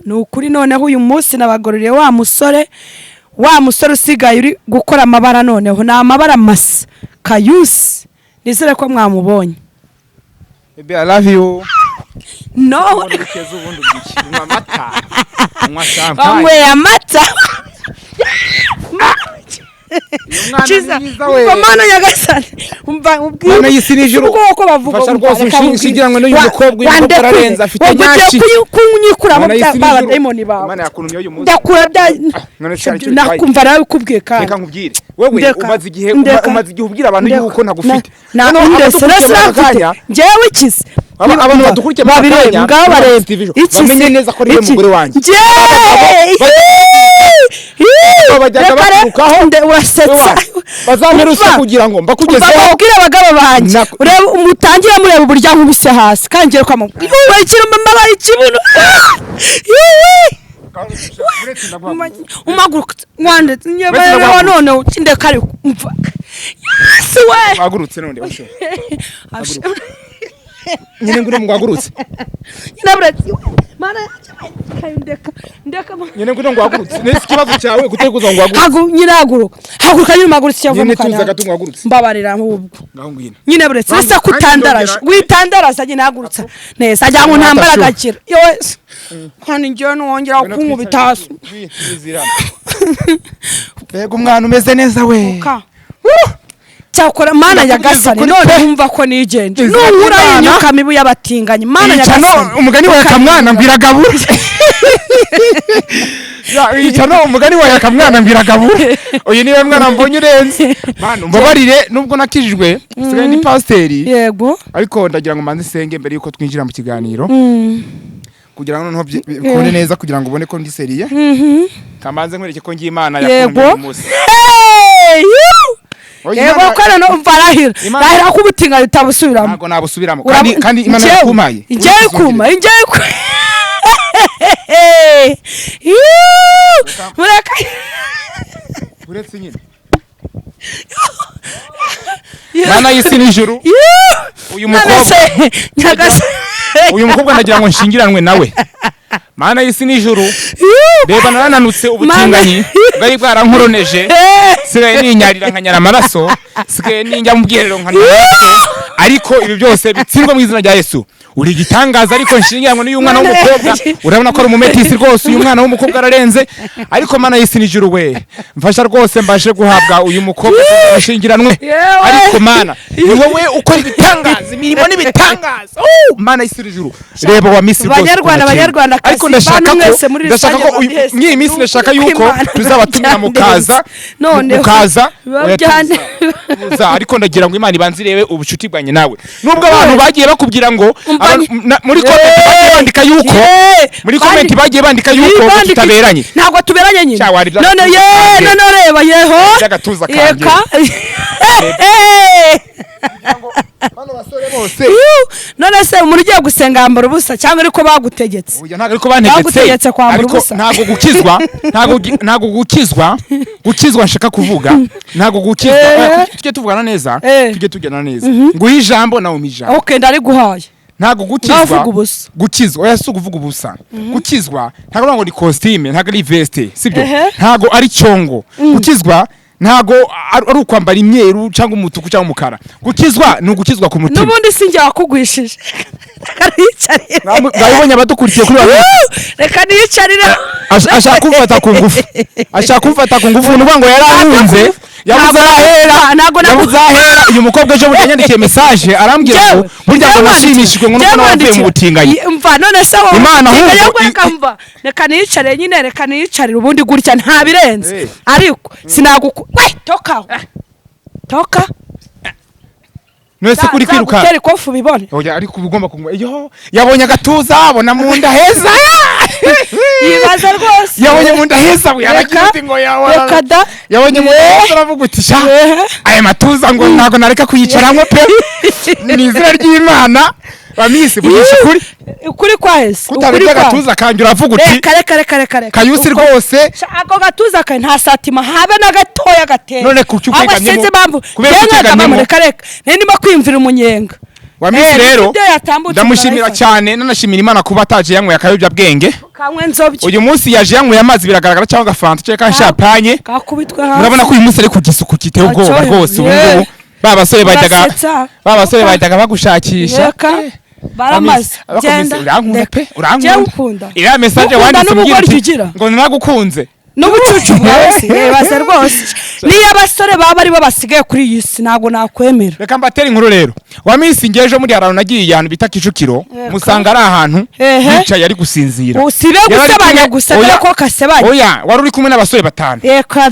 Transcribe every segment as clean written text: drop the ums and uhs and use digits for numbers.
nukuri noneho uyu munsi nabagororeye wa musore usigaye uri gukora amabara noneho na amabara masa Kayusi nizere ko mwamubonye. Baby I love you. No. Amwe amata. Mana nyagasani umva ubwira yisi nijuru uko bavuga fasha rwose ushingiranwe n'uyu mukobwa uyu ararenza afite nyashi kunyikura mu baba demoni bawe mana yakunumye uyu munsi ndakura nakumva nawe kubwiye kandi reka nkubwire wewe umaze igihe ubwira abantu yuko ntagufite njyewe ikize abantu badukurikiye bakanya ngabo bareba bamenye neza ko ari umugore wanjye bajyaga bakurukaho urasetsa bazamperusha kugira ngo mbakugezeho babwira abagabo banje ureba umutangira mureba uburyo nkubise hasi kangiye kwa ikira mama ikibuno umaguruka mwande nyebera none ukinde kari umva yasi we wagurutse none nyine ngure mugwagurutse nyinabrati mana ndeka nyine ngure ngwagurutse nese kibazo cyawe guteguza ngwagurutse hagu nyiraguruka haguruka nyine magurutse cyava mu kana nyine tuzaga tungwagurutse mbabarira ahubwo ngaho ngwina nyine bretse sasa kutandaraje witandaraza nyine hagurutsa neza ajya ngo ntambara gakira yowe kandi njye nongera kunkubitaso bego umwana umeze neza we cyakora mana yagasane none humva ko nigenje nuhura yinyuka mibu y'abatinganyi mana yagasane umugani wa kamwana mbiragabura no umugani wa kamwana mbiragabura uyu niwe mwana mbonye urenze mana mbabarire nubwo nakijijwe sigaye ni pasteri yego ariko ndagira ngo manze senge mbere yuko twinjira mu kiganiro kugira ngo noneho bikone neza kugira ngo ubone ko ndi seriye kamanze nkwereke ko ngiye Imana yakunye umunsi yego ko no umvarahira rahira ko ubutinga bitabusubiramo ntago nabusubiramo kandi Imana yakumaye ingiye kuma mureka uretse nyine Mana yisi nijuru uyu mukobwa ndagira ngo nshingiranwe nawe Mana yisi nijuru reba narananutse ubutinganyi bwari bwarankoroneje sigaye ninyarira nkanyara amaraso sigaye ninjya mu bwiherero ariko ibi byose bitsindwa mu izina rya Yesu uri gitangaza ariko nshingiranwe n'uyu mwana w'umukobwa urabona ko ari umumetisi rwose uyu mwana w'umukobwa ararenze ariko Mana yisi nijuru we mfasha rwose mbashe guhabwa uyu mukobwa ashingiranwe ariko Mana ni wowe ukora ibitangaza imirimo n'ibitangaza Mana yisi nijuru reba wa misi rwose abanyarwanda ariko ndashaka ko nyi misi ndashaka yuko tuzabatumira mukaza ariko ndagira ngo Imana ibanzirebe ubucuti bwanye nawe nubwo abantu bagiye bakubwira ngo muri comment bagiye bandika yuko muri comment bagiye bandika yuko tutaberanye ntabwo tuberanye nyine none reba yeho cyagatuza kandi bano basore bose none se muri giye gusenga ambara ubusa cyangwa ariko bagutegetse oya ntago ariko bantegetse ariko ntago gukizwa nshaka kuvuga ntago gukizwa tujye tuvugana neza tujye tujyana neza nguhe ijambo nawe umijambo okay ndari guhaye ntago gukizwa oya si kuvuga ubusa gukizwa ntago ngo ni costume ntago ari veste sibyo ntago ari cyongo gukizwa ntago ari ukwambara imyeru cyangwa umutuku cyangwa umukara gukizwa ni ugukizwa ku mutima nubundi sinjye wakugwishije ngabibonye abadukurikiye kuri bamwe reka niyicarire ashaka kumfata ku ngufu nuvuga ngo yarahunze yabuze ahera uyu mukobwa ejo bundi yandikiye message arambwira ngo burya ngo nashimishijwe ngo nuko navuye mu butinganyi mva none se wowe Imana ahubwo reka niyicare nyine reka niyicarire ubundi gutya nta birenze ariko toka Nwese kuri kwiruka cyari kofu bibone oya ariko ubigomba kugwa yo yabonye agatuza abona mu nda heza yibaza rwose yabonye mu nda heza yarakiruti ngo yabonye mu nda aravuga uti sha aya matuza ngo ntago nareka kuyicaramwe pe ni izina ry'Imana bamisi bugisha kuri kwa Yesu kutabirya gatuza kanjye uravuga uti kare Kayusi rwose ako gatuza kan nta satima habe na gatoya gateye none kucyukekanye kubera kucyekanye reka ndimo kwimvira umunyenga wa Miss rero ibyo yatambutse ndamushimira cyane nanashimira Imana kuba ataje yanyweye akayobya bwenge kanywe nzobye uyu munsi yaje yanyweye amazi biragaragara cyangwa gafanta cyangwa champagne kakubitwe hasi murabona ko uyu munsi ari ku gisuku kiteye ubwoba rwose ubu babasore bahitaga bagushakisha baramaze genda urankunda iriya message wanditse mbwira ngo naragukunze n'ubucucu bwawe se baza rwose niyo abasore baba ari bo basigaye kuri iyi si ntabwo nakwemera reka mbatera inkuru rero wa Miss ngejo muri ahantu nagiye ahantu bita Kicukiro musanga ari ahantu yicaye ari gusinzira usibe gusebanya gusa ko kasebanya oya wari uri kumwe n'abasore batanu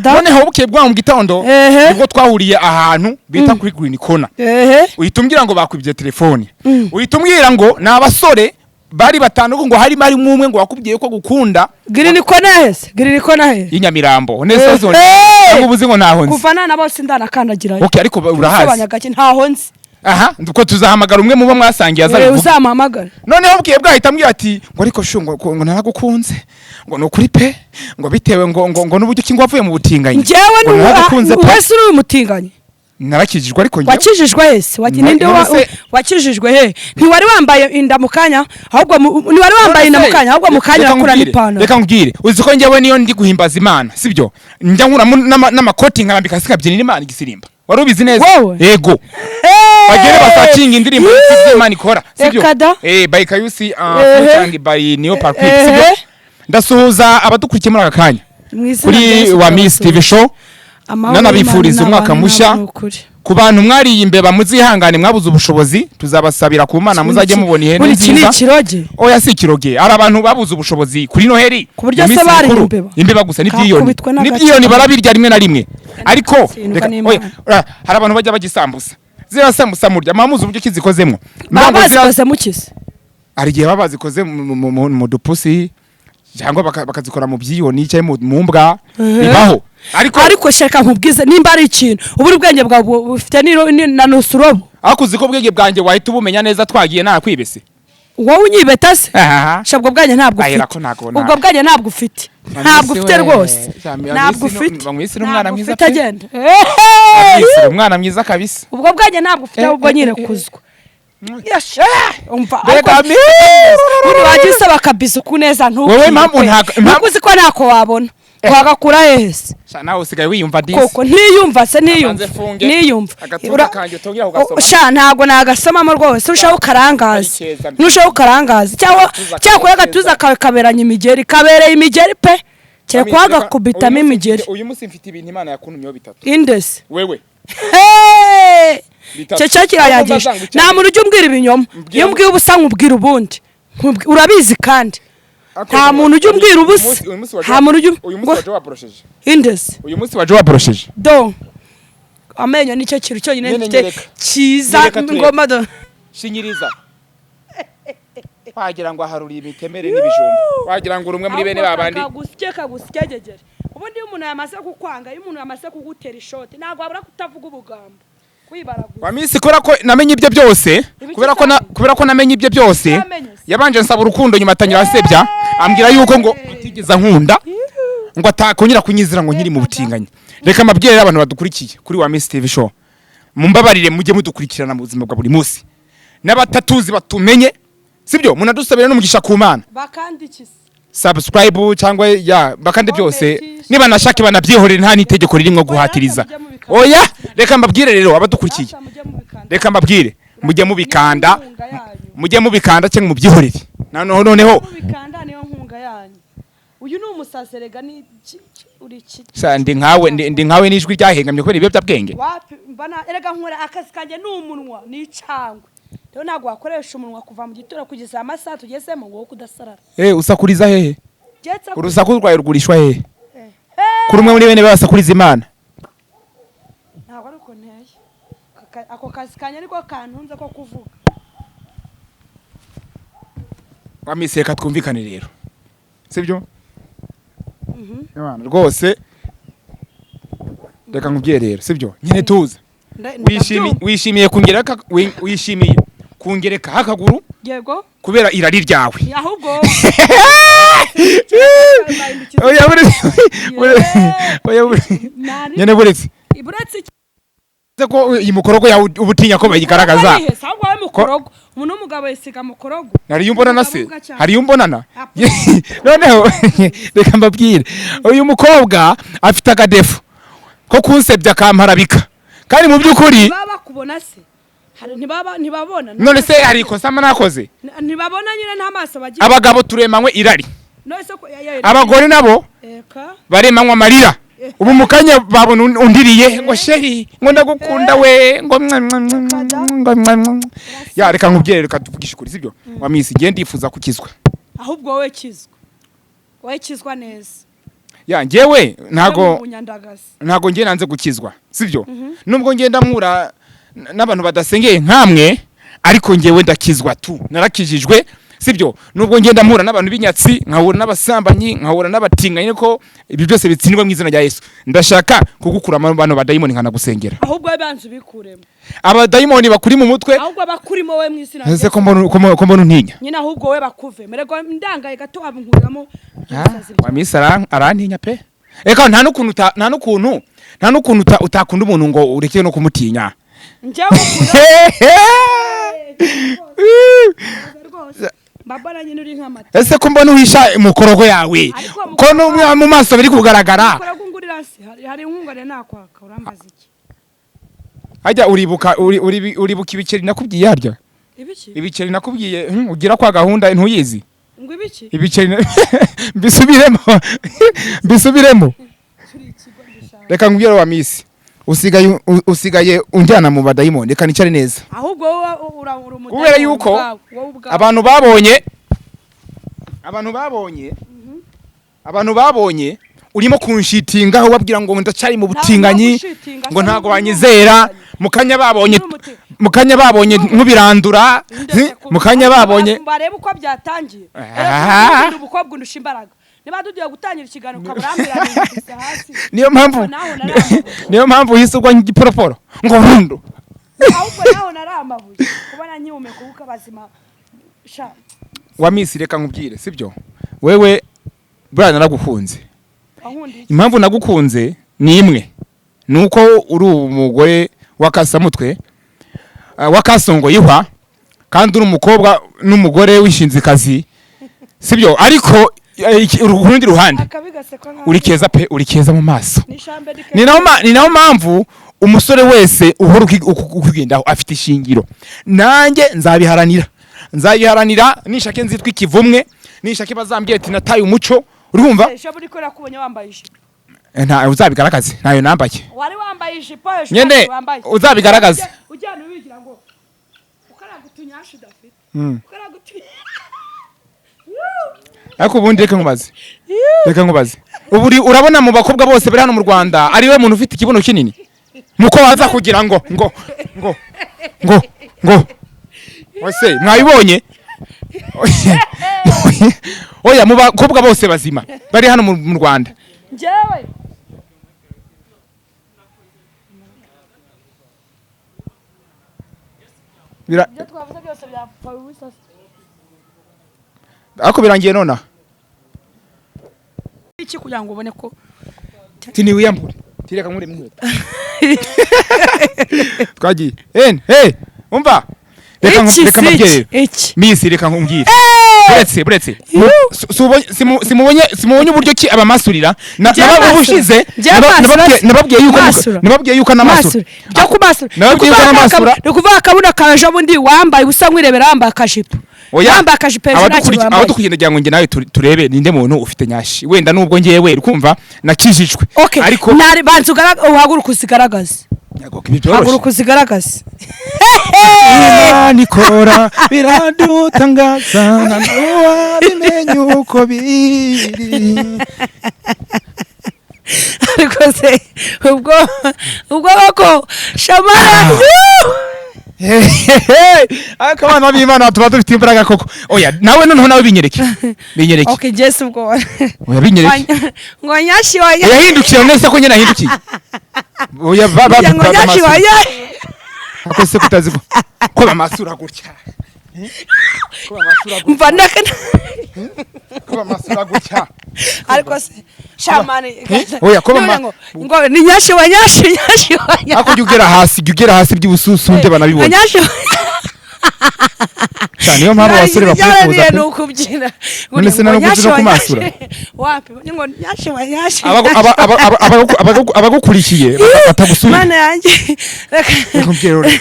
noneho bukeye bwa mu gitondo nibwo twahuriye ahantu bita kuri Green Corner uhita umbwira ngo bakwibye telefone uhita umbwira ngo ni abasore bari batanu ngo harimo ari umwe ngo wakubwiye ko gukunda Green Corner inyamirambo nese zone ngo ubuzi ngo ntaho nzi kuvana na bose ndanakandagira okay ariko urahazi sebanya gake ntaho nzi aha ndiko tuzahamagara umwe mu bo mwasangiye azabivuga uzamuhamagara noneho bwiye bwahita ambwira ati ngo ariko ngo naragukunze ngo nukuri pe ngo bitewe ngo n'uburyo ki ngo wavuye mu butinganyi njyewe wese uri umutinganyi narakijijwe ariko njye wakijijwe hese ninde wakijijwe he ntiwari wambaye inda mukanya ahubwo ntiwari wambaye inda mukanya ahubwo mukanya akura n'ipano reka ngubwire uzi ko njyewe niyo ndi guhimbaza Imana sibyo njya nkura n'amakoti nkarambika sikabyinira Imana igisimba wari ubizi neza yego bagere basacinga indirimbo y'Imana ikora sibyo by Kayusi Wabeshye by Neo Parkwit sibyo ndasuhuza abadukurikiye muri aka kanya kuri wa Miss TV show nanabifuriza umwaka mushya ku bantu mwariye imbeba muzihangane mwabuze ubushobozi tuzabasabira ku Mana muzajye mubona ihene nziza oya si kiroge ari abantu babuze ubushobozi kuri Noheri ku buryo se bari imbeba gusa n'ibyiyoni barabirya rimwe na rimwe ariko hari abantu bajya bagisambusa zirasambusa murya mamuze uburyo kizikozemo bazikoze mukize ari gihe babazikoze mu dupusi cyangwa bakazikora mu byiyoni cyangwa mu mbwa bibaho ariko shaka nkubwize nimba ari ikintu uburi ubwenge bwawe bufite na nusurobo akuziko ubwenge bwanjye wahita ubumenya neza twagiye nakwibese wowe unyibeta se shabwo bwanje ntabwo ufite ubwo bwanje ntabwo ufite rwose ntabwo ufite bamwisira umwana mwiza pe agenda umwana mwiza kabisa ubwo bwanje ntabwo ufite ubwo nyine kuzwa umva uri wagisaba kabisa ukuneza wowe mpamvu ntukuzi ko ntako wabona wagakura hese nawe usigaye wiyumva disi koko ntiyumva sha ntago nagasomamo rwose urushaho ukarangaza cyangwa agatuza kawe kaberanye imigeri kabereye imigeri pe kire kwagakubitamo imigeri uyu munsi mfite ibintu Imana yakuntumyeho bitatu indese wewe cyo kirayagisha nta muntu ujya umbwira ibinyoma iyo mbwiye ubusa nkubwira ubundi urabizi kandi nta muntu ujya umbwira ubusa nta muntu ujya uyu munsi waje waborosheje indese uyu munsi waje waborosheje do amenyo nicyo kintu cyonyine mfite cyiza ngoma do shinyiriza wagira ngo aharuri imitemere n'ibijumba wagira ngo urumwe muri bene babandi kagusyegegere ubundi iyo umuntu yamaze kukwanga iyo umuntu yamaze kugutera ishoti ntabwo wabura kutavuga ubugambo wa Miss kora ko namenye ibyo byose kubera ko namenye ibyo byose yabanje nsaba urukundo nyuma atangira asebya ambwira yuko ngo atigeza nkunda ngo atakongera kunyizira ngo nkiri mu butinganyi reka mabwire abantu badukurikiye kuri wa Miss TV show mumbabarire mujye mudukurikirana mu buzima bwa buri munsi n'abatatuzi batumenye sibyo munadusabira n'umugisha ku Mana bakandikise subscribe cyangwa bakande byose niba nashaka banabyihorera nta nitegeko ririmo guhatiriza oya reka mbabwire rero abadukurikiye reka mbabwire mujye mubikanda cyangwa mubyihorere noneho mubikanda niyo nkunga yanyu uyu ni umusaserega ni uri iki ndi nkawe n'ijwi ryahengamye kubera ibiyobyabwenge mbana erega nkora akazi kanjye n'umunwa n'icangwe rero ntabwo wakoresha umunwa kuva mu gitondo kugeza amasaha tugezemo ngo kudasarara usakuriza hehe urusaku rwawe rugurishwa hehe kuri umwe muri bene basakuriza Imana ntabwo ari uko nteye ako kazi kanya niko kantunze ko kuvuga wa Miss reka twumvikane rero sibyo rwose reka nkubwiye rero sibyo nyine tuza wishimiye kungereka hakaguru yego kubera irari ryawe ahubwo nyene buretse ko iyi mukorogo yawe ubutinya ko bayigaragaza mukorogo umuntu w'umugabo yisiga mukorogo nari yumbonana se hari yumbonana noneho reka mbabwire uyu mukobwa afite akadefu ko kunsebya akamparabika kandi mu by'ukuri baba kubona se ntibabona none se hari ikosa nakoze ntibabona nyine nta maso bagira abagabo turemanywe irari abagore nabo baremanywe amarira ubu mukanya babona undiriye ngo sheri ngo ndagukunda we ngo ya reka nkubwire reka tuvugishe kuri sibyo wa misi ngiye ndifuza kukizwa ahubwo wowe kizwa neza ya ngewe ntago ngiye nanze gukizwa sibyo nubwo ngenda mwura n'abantu badasengeye nkamwe ariko ngewe ndakizwa tu narakijijwe sibyo nubwo ngenda mpura n'abantu b'inyatsi nkahura n'abasambanyi nkahura n'abatinganyi ko ibi byose bitsindwa mu izina rya Yesu ndashaka kugukura mu bantu badayimoni nkana gusengera ahubwo banze bikuremo abadayimoni bakuri mu mutwe ahubwo bakurimo we mu izina rya Yesu ko mbona untinya nyina ahubwo we bakuve merego ndangaye gato abunkuriramo wa misi arantinya pe eka nta n'ukuntu utakunda umuntu ngo ureke no kumutinya njyewe babana nyine uri nk'amata ese ko mbona uhisha mukorogo yawe ko n'umwe mu maso biri kugaragara mukorogo ngurira se hari inkungane nakwaka urambaza iki ajya uribuka ibiceri nakubwiye harya ibiceri nakubwiye ugira kwa gahunda ntuyizi ngo ibiki ibiceri bisubiremo reka nkubwire wa misi usigaye unjyana mu badayimoni reka nicare neza ahubwo kubera yuko abantu babonye urimo kunshitinga ubabwira ngo ndacari mu butinganyi ngo ntago banyizera mukanya babonye nkubirandura mukanya babonye barebe uko byatangiye ubukobwa undusha imbaraga niba tugiye gutangira ikiganiro ukaburambira hasi niyo mpamvu uhise ugwa nk'igiporoporo ngo rundu ahubwo naho naramabuye kubona nyihumeka kuko abazima sha wa misi reka nkubwire sibyo wewe bwana naragukunze impamvu nagukunze ni imwe nuko uri umugore wakasamutwe wakasongoyihwa kandi uri umukobwa n'umugore wishinzikazi sibyo ariko urundi ruhande uri keza mu maso ni naho mpamvu umusore wese uhora ukugendaho afite ishingiro nanjye nzabiharanira nishake nzitwa ikivumwe nishake bazambye ati nataye umuco urumva nta uzabigaragaze ntayo nambaye wari wambaye ijipo nyene uzabigaragaze ujyana ubigira ngo ukaragutunyashi dafite ariko ubundi reka nkubaze ubu urabona mu bakobwa bose bari hano mu Rwanda ari we muntu ufite ikibuno kinini muko waza kugira ngo wese mwabibonye oya mu bakobwa bose bazima bari hano mu Rwanda njyewe twavuze byose byapfa ubisasa ako birangiye nona iki kugira ngo ubone ko tini wiyambure tireka nkure mwihuta twagiye umva reka mbabwire misi reka nkumbwire buretse simubonye uburyo ki abamasurira nababushize nababwiye yuko namasura byo kumasura ni kuvuga akabuna kaje bundi wambaye ubusa nkwirebera wambaye akajipo yambaye akajipo aho dukugenda ngo nge nawe turebe ninde muntu ufite nyashi wenda nubwo ngewe ukumva nakijijwe ariko banza uhaguruka uzigaragaze haguruka uzigaragaze Imana ikora biradutangaza nta n'uwabimenya uko biri ariko se ubwo bako shamara ariko abana b'Imana tuba dufite imbaraga koko oya nawe noneho nawe binyereke okay Jesse ubwo oya binyereke ngo nyashi waye yahindukiye nese ko nyene ahindukiye oya ngo nyashi waye ako se kutazi ko bamasura gutya mvanaka ko bamasura gutya ariko se shamani oya ko ngo ni nyashi waye ako jugera hasi by'ubususu nde banabibona cyane niyo mpamvu abasore bakwifuza pe nukubyina none se nano kugira kumasura wapi ngo nyashe abagukurikiye batagusubira mana yanjye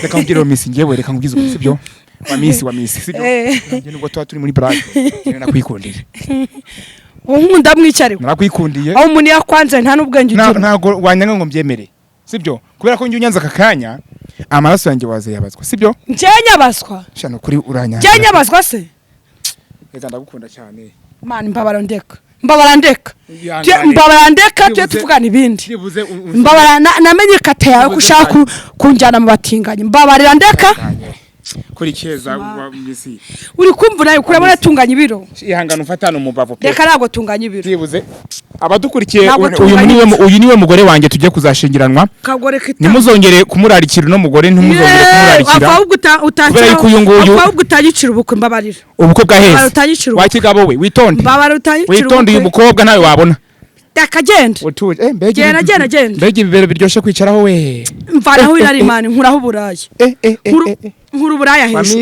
reka mbwira Miss ngewe reka ngubwize uko sibyo wa Miss sibyo nge nubwo tuba turi muri brag nakwikundiye unkunda mwicariko narakwikundiye aho umuntu yakwanze nta n'ubwenge ugira ntago wanyanga ngo mbyemere sibyo kubera ko njye unyanza akakanya amaraso yanjye wazayabazwa sibyo njyenyabaswa shano kuri uranyanga njyenyabaswa se reka ndagukunda cyane man mbabara ndeka tujye tuvugana ibindi mbabara namenye kate yawe ko ushaka kunjyana mu batinganyi mbabarira ndeka kuri keza Miss uri kumva nayo kurabona tunganya ibiro ihangana ufatana umubavu pe reka ntabwo tunganya ibiro yibuze abadukurikiye uyu niwe mugore wanjye tujye kuzashingiranwa nimuzongere kumurarikira no mugore ntumuzongere kumurarikira kubera yuko uyu nguyu ahubwo utagicira ubukwe mbabarira ubukwe bwa heza wakigabo we witonde witonde uyu mukobwa nawe wabona dakagenda genda mbega ibibero biryoshye kwicaraho we mvanaho inarimani nkuraho uburaya nkuru buraya hejuru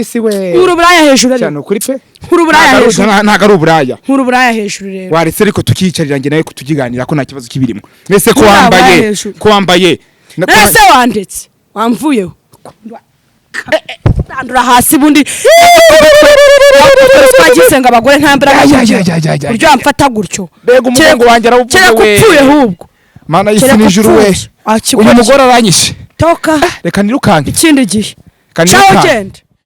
nkuru buraya hejuru cyane ukuri pe nkuru buraya hejuru ntago ari uburaya nkuru buraya hejuru rero waretse ariko tukiyicarira nge nawe kutugiganira ko nta kibazo kibirimo mbese ko wambaye ese wandetse wamvuyeho ndandura hasi bundi twagisenga abagore ntambira buryo amfata gutyo mbega umugongo wanjye arawuvuga we upfuye ahubwo mana y'isi n'ijuru we uyu mugore aranyishe toka reka nirukanke ikindi gihe ciao genda